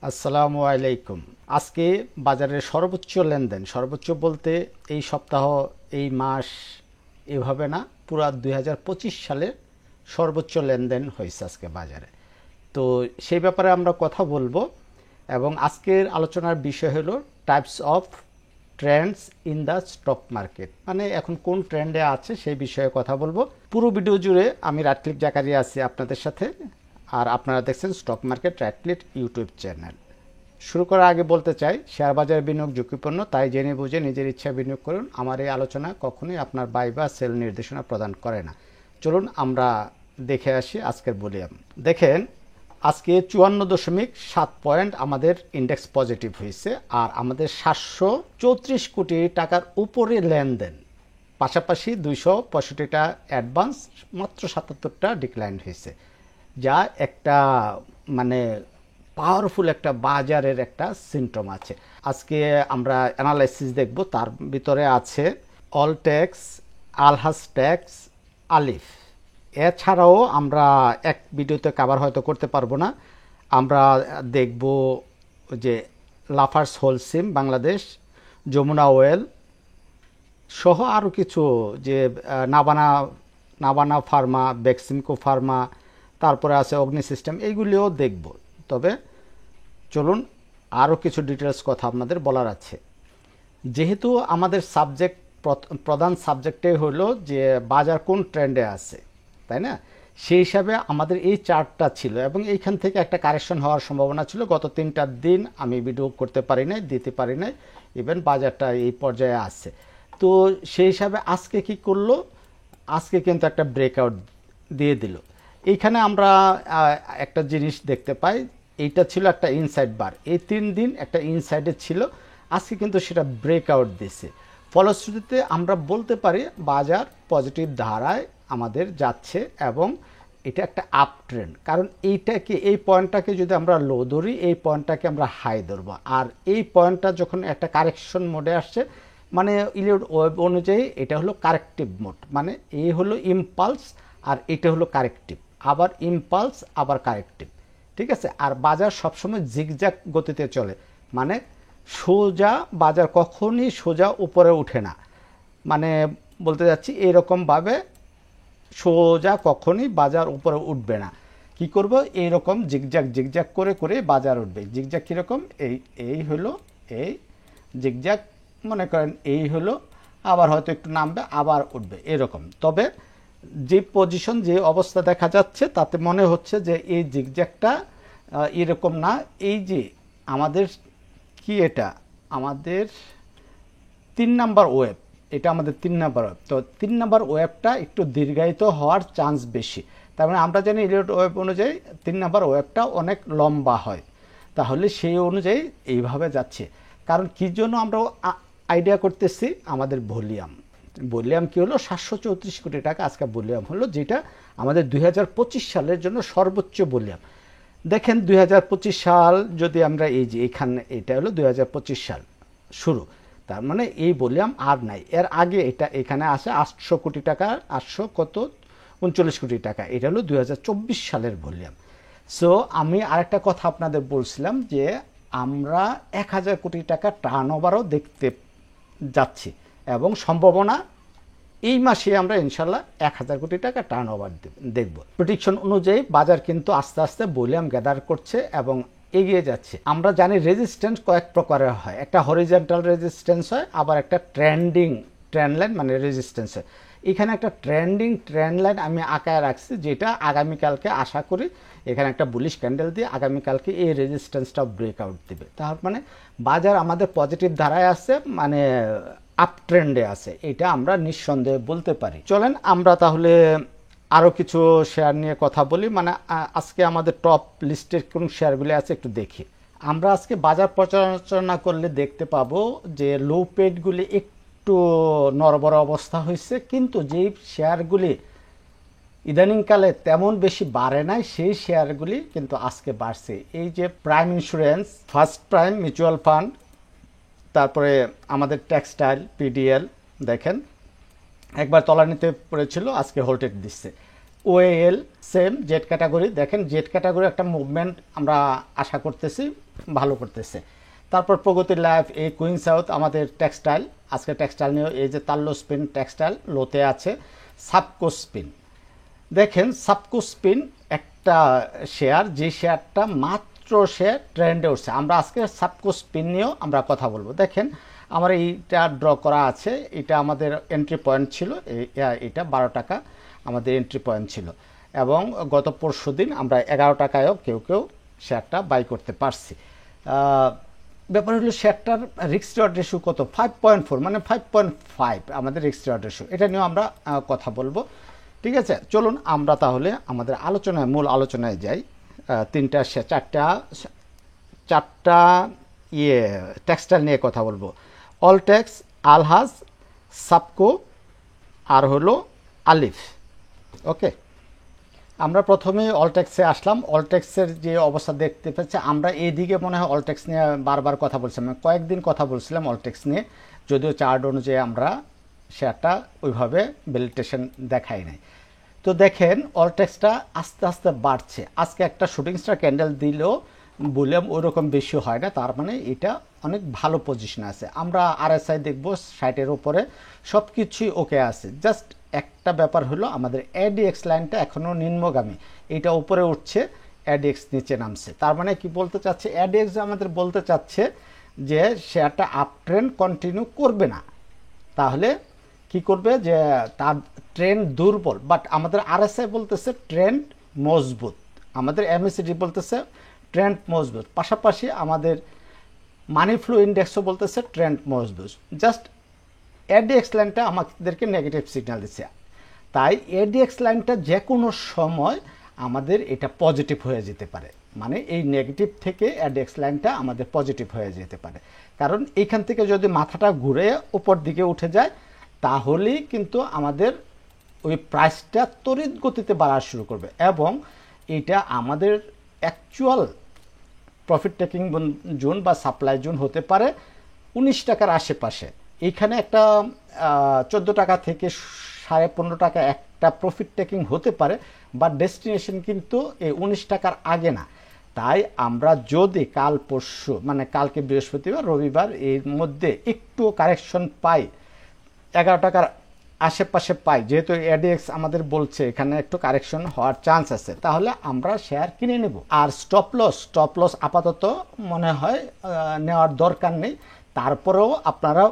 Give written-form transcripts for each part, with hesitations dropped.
আসসালামু আলাইকুম। আজকে বাজারের সর্বোচ্চ লেনদেন, সর্বোচ্চ বলতে এই সপ্তাহ, এই মাস, এভাবে না, পুরা 2025 সালের সর্বোচ্চ লেনদেন হয়েছে আজকে বাজারে। তো সেই ব্যাপারে আমরা কথা বলবো, এবং আজকের আলোচনার বিষয় হলো types of Trends in the stock market, মানে এখন কোন ট্রেন্ডে আছে সেই বিষয়ে কথা বলবো। পুরো ভিডিও জুড়ে আমি রাটক্লিফ জাকারিয়া আছি আপনাদের সাথে, আর আপনারা দেখছেন স্টক মার্কেট রাটক্লিফ ইউটিউব চ্যানেল। শুরু করার আগে বলতে চাই, শেয়ার বাজার বিনিয়োগ ঝুঁকিপূর্ণ, তাই জেনে বুঝে নিজের ইচ্ছা বিনিয়োগ করুন। আমার এই আলোচনা কখনোই আপনার বাই বা সেল নির্দেশনা প্রদান করে না। চলুন আমরা দেখে আসি আজকের ভলিউম। দেখেন, আজকে 54.7 পয়েন্ট আমাদের ইন্ডেক্স পজিটিভ হয়েছে, আর আমাদের 734 কোটি টাকার উপরে লেনদেন, পাশাপাশি 265টা অ্যাডভান্স, মাত্র 77টা ডিক্লাইন হয়েছে, যা একটা মানে পাওয়ারফুল একটা বাজারের একটা সিমটম আছে। আজকে আমরা অ্যানালাইসিস দেখব, তার ভিতরে আছে অলটেক্স, আলহাজ ট্যাক্স, আলিফ। এছাড়াও আমরা এক ভিডিওতে কভার হয়তো করতে পারবো না, আমরা দেখব যে লাফার্স হোলসিম বাংলাদেশ, যমুনা ওয়েল সহ আরও কিছু, যে নাবানা ফার্মা, বেক্সিমকো ফার্মা, তারপরে আছে অগ্নি সিস্টেম, এইগুলিও দেখব। তবে চলুন আরও কিছু ডিটেলস কথা আপনাদের বলার আছে। যেহেতু আমাদের প্রধান সাবজেক্টে হলো যে বাজার কোন ট্রেন্ডে আছে, তাই না? সেই হিসাবে আমাদের এই চার্টটা ছিল, এবং এইখান থেকে একটা কারেকশন হওয়ার সম্ভাবনা ছিল। গত 3টা দিন আমি ভিডিও করতে পারি নাই, দিতে পারি নাই, ইভেন বাজারটা এই পর্যায়ে আছে। তো সেই হিসাবে আজকে কি করলো, আজকে কিন্তু একটা ব্রেকআউট দিয়ে দিল। এইখানে আমরা একটা জিনিস দেখতে পাই, এইটা ছিল একটা ইনসাইড বার, এই 3 দিন একটা ইনসাইডে ছিল, আজকে কিন্তু সেটা ব্রেকআউট দিছে। ফলশ্রুতিতে আমরা বলতে পারি বাজার পজিটিভ ধারায় আমাদের যাচ্ছে, এবং এটা একটা আপ ট্রেন্ড। কারণ এই পয়েন্টটাকে যদি আমরা লো ধরি, এই পয়েন্টটাকে আমরা হাই ধরবো, আর এই পয়েন্টটা যখন একটা কারেকশন মোডে আসছে, মানে ইলিয়ট ওয়েভ অনুযায়ী এটা হলো কারেক্টিভ মোড, মানে এই হলো ইম্পালস আর এটা হলো কারেক্টিভ, আবার ইম্পালস আবার কারেক্টিভ, ঠিক আছে? আর বাজার সবসময় জিগজ্যাগ গতিতে চলে, মানে সোজা বাজার কখনই সোজা উপরে উঠে না, মানে বলতে যাচ্ছি এরকমভাবে সোজা কখনই বাজার উপরে উঠবে না। কি করব, এইরকম জিগজ্যাগ জিগজ্যাগ করে করে বাজার উঠবে। জিগজ্যাগ কীরকম, এই হলো এই জিগজ্যাগ, মনে করেন এই হলো, আবার হয়তো একটু নামবে, আবার উঠবে, এরকম। তবে যে পজিশন, যে অবস্থা দেখা যাচ্ছে, তাতে মনে হচ্ছে যে এই জিগজ্যাগটা এরকম না। এই যে আমাদের কি, এটা আমাদের 3 নাম্বার ওয়েভ, এটা আমাদের 3 নাম্বার ওয়েভ। তো 3 নাম্বার ওয়েভটা একটু দীর্ঘায়িত হওয়ার চান্স বেশি। তার মানে আমরা জানি ইলিয়ট ওয়েভ অনুযায়ী 3 নাম্বার ওয়েভটা অনেক লম্বা হয়, তাহলে সেই অনুযায়ী এইভাবে যাচ্ছে। কারণ কি জন্য আমরা আইডিয়া করতেছি, আমাদের ভলিউম কি হলো, 734 কোটি টাকা আজকে ভলিউম হলো, যেটা আমাদের 2025 সালের জন্য সর্বোচ্চ ভলিউম। দেখেন 2025 সাল যদি আমরা, এই যে এখানে এটা হলো 2025 সাল শুরু, তার মানে এই ভলিউম আর নাই। এর আগে এটা এখানে আসে 800 কোটি টাকা, 800 কত 39 কোটি টাকা, এটা হলো 2024 সালের ভলিউম। সো আমি আরেকটা কথা আপনাদের বলছিলাম যে আমরা 1000 কোটি টাকা টার্নওভারও দেখতে যাচ্ছি, এবং সম্ভাবনা এই মাসে আমরা ইনশাল্লাহ 1000 কোটি টাকা টার্নওভার দেখব। প্রেডিকশন অনুযায়ী বাজার কিন্তু আস্তে আস্তে ভলিউম গ্যাদার করছে এবং এগিয়ে যাচ্ছে। আমরা জানি রেজিস্ট্যান্স কয়েক প্রকারের হয়, একটা হরিজন্টাল রেজিস্ট্যান্স হয়, আবার একটা ট্রেন্ডিং ট্রেন্ড লাইন মানে রেজিস্ট্যান্স হয়। এখানে একটা ট্রেন্ডিং ট্রেন্ড লাইন আমি আঁকায় রাখছি, যেটা আগামীকালকে আশা করি এখানে একটা বুলিশ ক্যান্ডেল দিয়ে আগামীকালকে এই রেজিস্ট্যান্সটা ব্রেকআউট দেবে। তার মানে বাজার আমাদের পজিটিভ ধারায় আছে, মানে আপ ট্রেন্ডে আছে, এটা আমরা নিঃসন্দেহে বলতে পারি। চলেন আমরা তাহলে আরও কিছু শেয়ার নিয়ে কথা বলি, মানে আজকে আমাদের টপ লিস্টের কোন শেয়ারগুলি আছে একটু দেখি। আমরা আজকে বাজার পর্যালোচনা করলে দেখতে পাবো যে লো পেডগুলি একটু নড়বড় অবস্থা হয়েছে, কিন্তু যেই শেয়ারগুলি ইদানিংকালে তেমন বেশি বাড়ে নাই, সেই শেয়ারগুলি কিন্তু আজকে বাড়ছে। এই যে prime insurance, first prime mutual fund, তারপরে আমাদের টেক্সটাইল, পিডিএল, দেখেন একবার তলানিতে পড়েছিল, আজকে হোল্টেড দিচ্ছে। ওএল সেম জেড ক্যাটাগরি, দেখেন জেড ক্যাটাগরি একটা মুভমেন্ট আমরা আশা করতেছি ভালো করতেছে। তারপর প্রগতি লাইফ, এই কুইন সাউথ আমাদের টেক্সটাইল, আজকে টেক্সটাইল নিয়ে এই যে তাল্লো স্পিন টেক্সটাইল লোতে আছে। সাবকো স্পিন, দেখেন সাবকো স্পিন একটা শেয়ার, যে শেয়ারটা মাত্র শেয়ার ট্রেন্ডে উঠছে। আমরা আজকে সাবকো স্পিন নিয়েও আমরা কথা বলবো। দেখেন আমার এইটা ড্র করা আছে, এটা আমাদের এন্ট্রি পয়েন্ট ছিল, এটা 12 টাকা আমাদের এন্ট্রি পয়েন্ট ছিল, এবং গত পরশু দিন আমরা 11 টাকায়ও কেউ কেউ শেয়ারটা বাই করতে পারছি। ব্যাপার হলো শেয়ারটার রিস্ক রিওয়ার্ড রেশিও কত, 5.4 মানে 5.5 আমাদের রিস্ক রিওয়ার্ড রেশিও, এটা নিয়েও আমরা কথা বলবো। ঠিক আছে, চলুন আমরা তাহলে আমাদের আলোচনায় মূল আলোচনায় যাই। চারটা টেক্সটাইল নিয়ে কথা বলবো। অলটেক্স, আলহাজ, সাবকো আর হলো আলিফ। ওকে, আমরা প্রথমে অলটেক্সে আসলাম। অলটেক্সের যে অবস্থা দেখতে পাচ্ছি, আমরা এইদিকে মনে হয় অলটেক্স নিয়ে বারবার কথা বলছিলাম, কয়েকদিন কথা বলছিলাম অলটেক্স নিয়ে, যদিও চার্ট অনুযায়ী আমরা শেয়ারটা ওইভাবে ভ্যালিডেশন দেখাই নাই। তো দেখেন অলটেক্সটা আস্তে আস্তে বাড়ছে। আজকে একটা শুটিং স্টার ক্যান্ডেল দিলেও বললাম ওইরকম বেশি হয় না, তার মানে এটা অনেক ভালো পজিশনে আছে। আমরা আরএসআই দেখব 60-এর উপরে, সব কিছুই ওকে আছে। জাস্ট একটা ব্যাপার হলো আমাদের এডিএক্স লাইনটা এখনও নিম্নগামী, এটা উপরে উঠছে, এডিএক্স নিচে নামছে। তার মানে কি বলতে চাচ্ছে, এডিএক্স আমাদের বলতে চাচ্ছে যে শেয়ারটা আপ ট্রেন্ড কন্টিনিউ করবে না। তাহলে কি করবে, যে তার ট্রেন্ড দুর্বল, বাট আমাদের আরএসআই বলতেছে ট্রেন্ড মজবুত, আমাদের এমএসিডি বলতেছে ট্রেন্ড মজবুত, পাশাপাশি আমাদের মানি ফ্লো ইন্ডেক্সও বলতেছে ট্রেন্ড মজবুত। জাস্ট এডিএক্স লাইনটা আমাদেরকে নেগেটিভ সিগন্যাল দিচ্ছে। তাই এডিএক্স লাইনটা যে কোনো সময় আমাদের এটা পজিটিভ হয়ে যেতে পারে, মানে এই নেগেটিভ থেকে এডিএক্স লাইনটা আমাদের পজিটিভ হয়ে যেতে পারে। কারণ এইখান থেকে যদি মাথাটা ঘুরে উপর দিকে উঠে যায়, তাহলেই কিন্তু আমাদের ওই প্রাইসটা তড়িৎ গতিতে বাড়া শুরু করবে, এবং এটা আমাদের অ্যাকচুয়াল প্রফিট টেকিং জোন বা সাপ্লাই জোন হতে পারে 19 টাকার আশেপাশে। এইখানে একটা 14 টাকা থেকে 15.5 টাকা একটা প্রফিট টেকিং হতে পারে, বাট ডেস্টিনেশন কিন্তু এই 19 টাকার আগে না। তাই আমরা যদি কাল পরশু, মানে কালকে বৃহস্পতিবার রবিবার এর মধ্যে একটু কারেকশন পাই, 11 টাকার আশেপাশে পাই, যেহেতু এডিএক্স আমাদের বলছে এখানে একটু কারেকশন হওয়ার চান্স আছে, তাহলে আমরা শেয়ার কিনে নেব। আর স্টপ লস আপাতত মনে হয় নেওয়ার দরকার নেই। তারপরেও আপনারা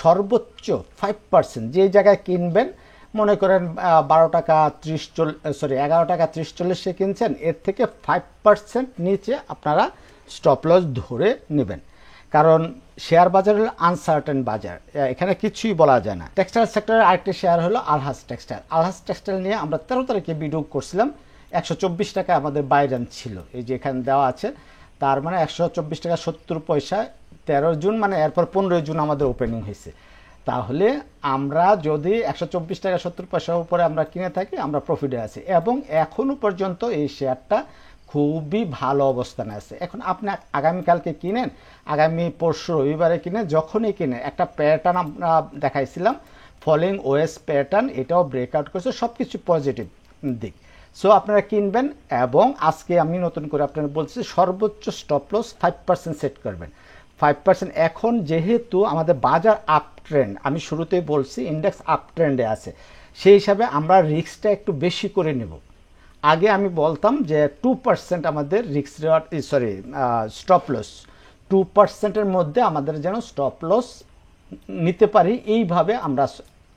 সর্বোচ্চ 5% যে জায়গায় কিনবেন, মনে করেন 11 টাকা 30-40 কিনছেন, এর থেকে 5% নিচে আপনারা স্টপ লস ধরে নেবেন। কারণ শেয়ার বাজার হলো আনসার্টেন বাজার, এখানে কিছুই বলা যায় না। টেক্সটাইল সেক্টরের আরেকটি শেয়ার হলো আলহাজ টেক্সটাইল। আলহাজ টেক্সটাইল নিয়ে আমরা 13 তারিখে ভিডিও করছিলাম, 124 টাকা আমাদের বাইরান ছিল, এই যে এখানে দেওয়া আছে। তার মানে 124 টাকা 70 পয়সা 13 জুন, মানে এরপর 15 জুন আমাদের ওপেনিং হয়েছে। তাহলে আমরা যদি 124 টাকা 70 পয়সার উপরে আমরা কিনে থাকি, আমরা প্রফিটে আছি, এবং এখনো পর্যন্ত এই শেয়ারটা খুবই ভালো অবস্থানে আছে। এখন আপনি আগামীকালকে কিনেন, আগামী পরশু রবিবারে কিনে, যখনই কিনে একটা প্যাটার্ন আমরা দেখাইছিলাম, ফলিং ওয়েস প্যাটার্ন, এটাও ব্রেকআউট করছে, সব কিছু পজিটিভ দিক। সো আপনারা কিনবেন, এবং আজকে আমি নতুন করে আপনারা বলছি সর্বোচ্চ স্টপ লস 5% সেট করবেন। 5%। এখন যেহেতু আমাদের বাজার আপ ট্রেন্ড, আমি শুরুতেই বলছি ইন্ডেক্স আপ ট্রেন্ডে আছে, সেই হিসাবে আমরা রিস্কটা একটু বেশি করে নেব। আগে আমি বলতাম যে 2% আমাদের রিস্ক রিওয়ার্ড, স্টপ লস 2%-এর মধ্যে আমাদের যেন স্টপ লস নিতে পারি, এইভাবে আমরা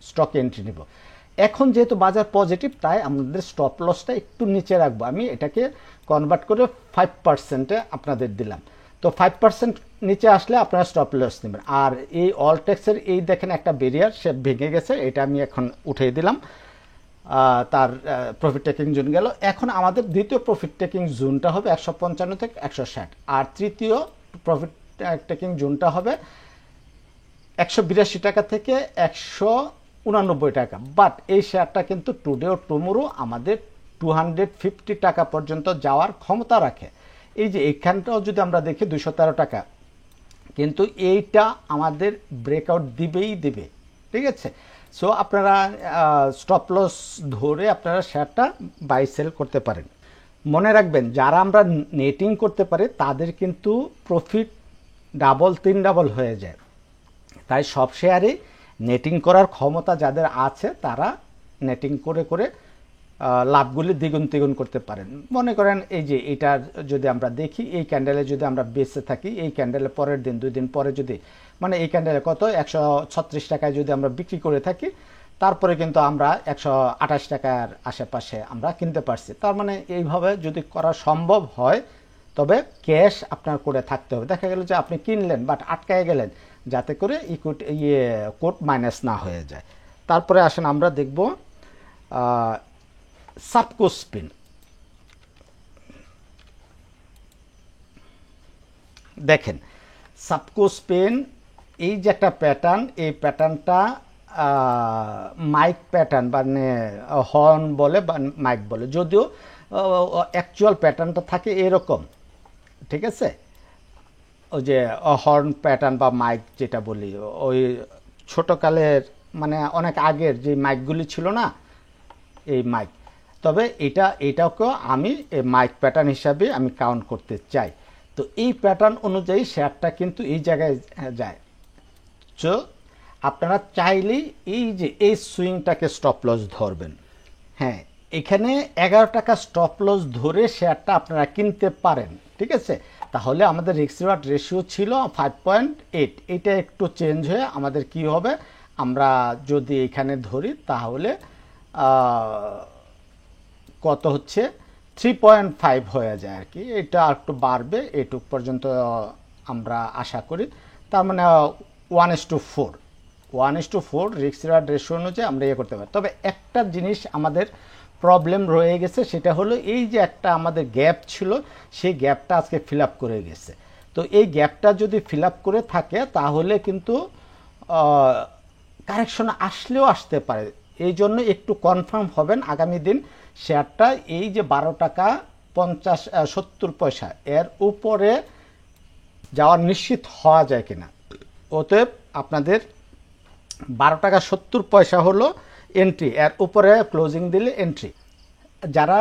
স্টক এন্ট্রি নেব। এখন যেহেতু বাজার পজিটিভ, তাই আমাদের স্টপ লসটা একটু নিচে রাখবো। আমি এটাকে কনভার্ট করে 5%-এ আপনাদের দিলাম। তো 5% নিচে আসলে আপনারা স্টপ লস নেবেন। আর এই অলটেক্সের এই দেখেন একটা ব্যারিয়ার, সে ভেঙে গেছে, এটা আমি এখন উঠিয়ে দিলাম, তার প্রফিট টেকিং জোন গেল। এখন আমাদের দ্বিতীয় প্রফিট টেকিং জোনটা হবে 155 থেকে 160, আর তৃতীয় প্রফিট টেকিং জোনটা হবে 182 টাকা থেকে 189 টাকা। বাট এই শেয়ারটা কিন্তু টুডে ও টুমোরো আমাদের 250 টাকা পর্যন্ত যাওয়ার ক্ষমতা রাখে। এই যে এখানটাও যদি আমরা দেখি 213 টাকা, কিন্তু এইটা আমাদের ব্রেকআউট দিবেই দিবে। ঠিক আছে, সো আপনারা স্টপ লস ধরে আপনারা শেয়ারটা বাই সেল করতে পারেন। মনে রাখবেন, যারা আমরা নেটিং করতে পারি তাদের কিন্তু প্রফিট ডাবল 3 ডাবল হয়ে যায়। তাই সব শেয়ারে নেটিং করার ক্ষমতা যাদের আছে তারা নেটিং করে করে লাভগুলি দ্বিগুণ তিগুণ করতে পারেন। মনে করেন এই যে এটার যদি আমরা দেখি, এই ক্যান্ডেলে যদি আমরা বেঁচে থাকি, এই ক্যান্ডেলে পরের দিন 2 দিন পরে যদি মানে এই ক্যান্ডেলে কত 136 টাকায় যদি আমরা বিক্রি করে থাকি, তারপরে কিন্তু আমরা 128 টাকার আশেপাশে আমরা কিনতে পারছি। তার মানে এইভাবে যদি করা সম্ভব হয় তবে ক্যাশ আপনার করে থাকতে হবে। দেখা গেল যে আপনি কিনলেন বাট আটকায় গেলেন, যাতে করে কোট মাইনাস না হয়ে যায়। তারপরে আসেন আমরা দেখব সাবকো স্পিন। দেখেন সাবকো স্পিন, এই যে একটা প্যাটার্ন, এই প্যাটার্নটা মাইক প্যাটার্ন মানে হর্ন বলে বা মাইক বলে, যদিও অ্যাকচুয়াল প্যাটার্নটা থাকে এরকম, ঠিক আছে? ওই যে হর্ন প্যাটার্ন বা মাইক যেটা বলি, ওই ছোটকালের মানে অনেক আগের যে মাইকগুলি ছিল না, এই মাইক। তবে এটাকেও আমি এই মাইক প্যাটার্ন হিসাবে আমি কাউন্ট করতে চাই। তো এই প্যাটার্ন অনুযায়ী শেয়ারটা কিন্তু এই জায়গায় যায়। তো আপনারা চাইলেই এই যে এই সুইংটাকে স্টপ লস ধরবেন। হ্যাঁ, এখানে 11 টাকা স্টপ লস ধরে শেয়ারটা আপনারা কিনতে পারেন, ঠিক আছে? তাহলে আমাদের রিস্ক রিওয়ার্ড রেশিও ছিল 5.8। এটা একটু চেঞ্জ হয়ে আমাদের কি হবে, আমরা যদি এখানে ধরি তাহলে কত হচ্ছে 3.5 হয়ে যায় আর কি। এটা একটু বাড়বে, এটুক পর্যন্ত আমরা আশা করি। তার মানে 1:4 1:4 রিস্ক রিওয়ার্ড রেশিও অনুযায়ী আমরা ইয়ে করতে পারি। তবে একটা জিনিস আমাদের প্রবলেম রয়ে গেছে, সেটা হলো এই যে একটা আমাদের গ্যাপ ছিল, সেই গ্যাপটা আজকে ফিল আপ করে গেছে। তো এই গ্যাপটা যদি ফিল আপ করে থাকে তাহলে কিন্তু কারেকশন আসলেও আসতে পারে। এই জন্য একটু কনফার্ম হবেন আগামী দিন শেয়ারটা এই যে 12 টাকা 70 পয়সা এর উপরে যাওয়ার নিশ্চিত হওয়া যায় কিনা। অতএব আপনাদের 12 টাকা 70 পয়সা হলো এন্ট্রি, এর উপরে ক্লোজিং দিলে এন্ট্রি। যারা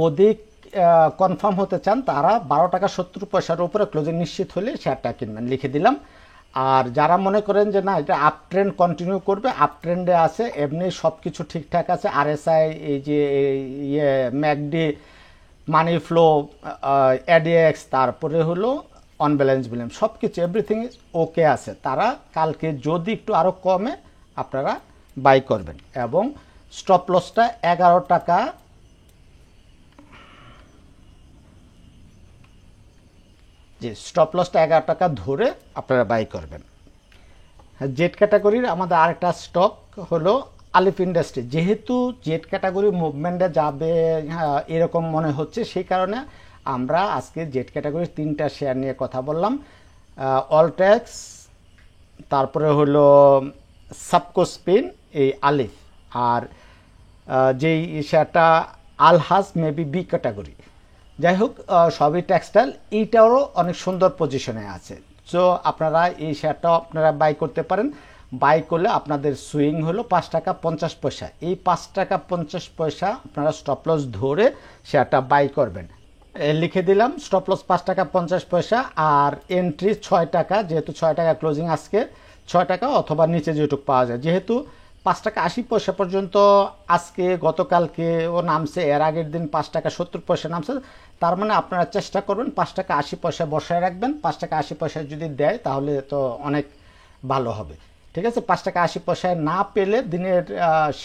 অধিক কনফার্ম হতে চান তারা 12 টাকা 70 পয়সার উপরে ক্লোজিং নিশ্চিত হলে শেয়ারটা কিনবেন, লিখে দিলাম। আর যারা মনে করেন যে না এটা আপ ট্রেন্ড কন্টিনিউ করবে, আপ ট্রেন্ডে আছে, এমনি সব কিছু ঠিকঠাক আছে, আরএসআই এই যে ম্যাকডি, মানি ফ্লো, এডিএক্স, তারপরে হলো অন ব্যালেন্স বিলিয়ন, সব কিছু এভরিথিং ওকে আছে, তারা কালকে যদি একটু আরও কমে আপনারা বাই করবেন। এবং স্টপ লসটা 11 টাকা স্টপ লসটা 11 টাকা ধরে আপনারা বাই করবেন। জেড ক্যাটাগরির আমাদের আরেকটা স্টক হলো আলিফ ইন্ডাস্ট্রি। যেহেতু জেড ক্যাটাগরি মুভমেন্টে যাবে এরকম মনে হচ্ছে, সেই কারণে আমরা আজকে জেড ক্যাটাগরির 3টা শেয়ার নিয়ে কথা বললাম। অলটেক্স, তারপরে হলো সাবকো স্পিন, এই আলিফ, আর যেই শেয়ারটা আলহাজ মেবি বি ক্যাটাগরি। যাই হোক, সবই টেক্সটাইল, এইটারও অনেক সুন্দর পজিশনে আছে। সো আপনারা এই শেয়ারটাও আপনারা বাই করতে পারেন। বাই করলে আপনাদের সুইং হলো 5 টাকা 50 পয়সা। এই 5 টাকা 50 পয়সা আপনারা স্টপ লস ধরে শেয়ারটা বাই করবেন। লিখে দিলাম স্টপ লস 5 টাকা 50 পয়সা, আর এন্ট্রি 6 টাকা, যেহেতু 6 টাকা ক্লোজিং আজকে, 6 টাকা অথবা নিচে যেটুকু পাওয়া যায়। যেহেতু 5 টাকা 80 পয়সা পর্যন্ত আজকে গতকালকে ও নামছে, এর আগের দিন 5 টাকা 70 পয়সা নামছে, তার মানে আপনারা চেষ্টা করবেন 5 টাকা 80 পয়সা বসায় রাখবেন। 5 টাকা 80 পয়সা যদি দেয় তাহলে তো অনেক ভালো হবে, ঠিক আছে? 5 টাকা 80 পয়সায় না পেলে দিনের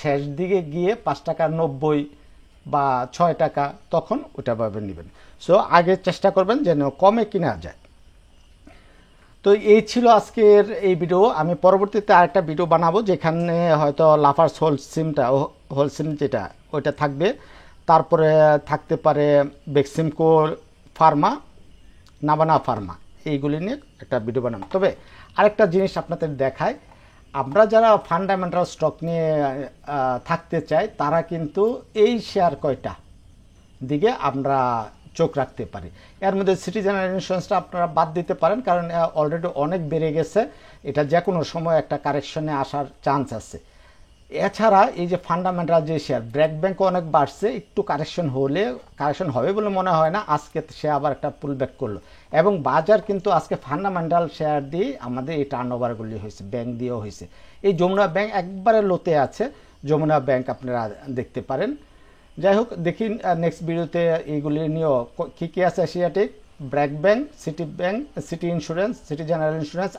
শেষ দিকে গিয়ে 5 টাকা 90 বা 6 টাকা, তখন ওটা ভাবে নেবেন। সো আগে চেষ্টা করবেন যেন কমে কিনা যায়। তো এই ছিল আজকের এই ভিডিও। আমি পরবর্তীতে আরেকটা ভিডিও বানাবো যেখানে হয়তো লাফার্স হোলসিম যেটা ওইটা থাকবে, তারপরে থাকতে পারে বেক্সিমকো ফার্মা, নাবানা ফার্মা, এইগুলি নিয়ে একটা ভিডিও বানাবো। তবে আরেকটা জিনিস আপনাদের দেখায়, আমরা যারা ফান্ডামেন্টাল স্টক নিয়ে থাকতে চাই তারা কিন্তু এই শেয়ার কয়টা দিকে আমরা চোখ রাখতে পারি। এর মধ্যে সিটি জেনারেল ইন্স্যুরেন্সটা আপনারা বাদ দিতে পারেন, কারণ অলরেডি অনেক বেড়ে গেছে, এটা যে কোনো সময় একটা কারেকশনে আসার চান্স আছে। এছাড়া এই যে ফান্ডামেন্টাল যে শেয়ার ব্র্যাক ব্যাংক অনেক বাড়ছে, একটু কারেকশন হবে বলে মনে হয় না। আজকে সে আবার একটা পুল ব্যাক করলো, এবং বাজার কিন্তু আজকে ফান্ডামেন্টাল শেয়ার দিয়ে আমাদের এই টার্ন ওভারগুলি হয়েছে, ব্যাংক দিয়েও হয়েছে। এই যমুনা ব্যাংক একবারে লোতে আছে, যমুনা ব্যাংক আপনারা দেখতে পারেন। যাই হোক, দেখি নেক্সট ভিডিওতে এইগুলি নিয়েও কী কী আছে। Asiatic, BRAC Bank, City Insurance, City General Insurance,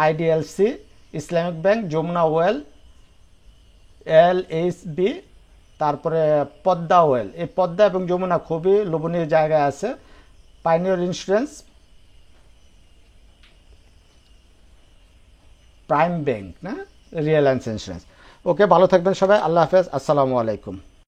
IDLC, Islamic Bank, Jamuna Oil, LHB, তারপরে পদ্মা ওয়েল। এই পদ্মা এবং যমুনা খুবই লোভনীয় জায়গায় আছে। পাইনিয়র ইন্স্যুরেন্স, প্রাইম ব্যাংক না, রিলায়েন্স ইন্স্যুরেন্স। ওকে, ভালো থাকবেন সবাই, আল্লাহ হাফেজ, আসসালামু আলাইকুম।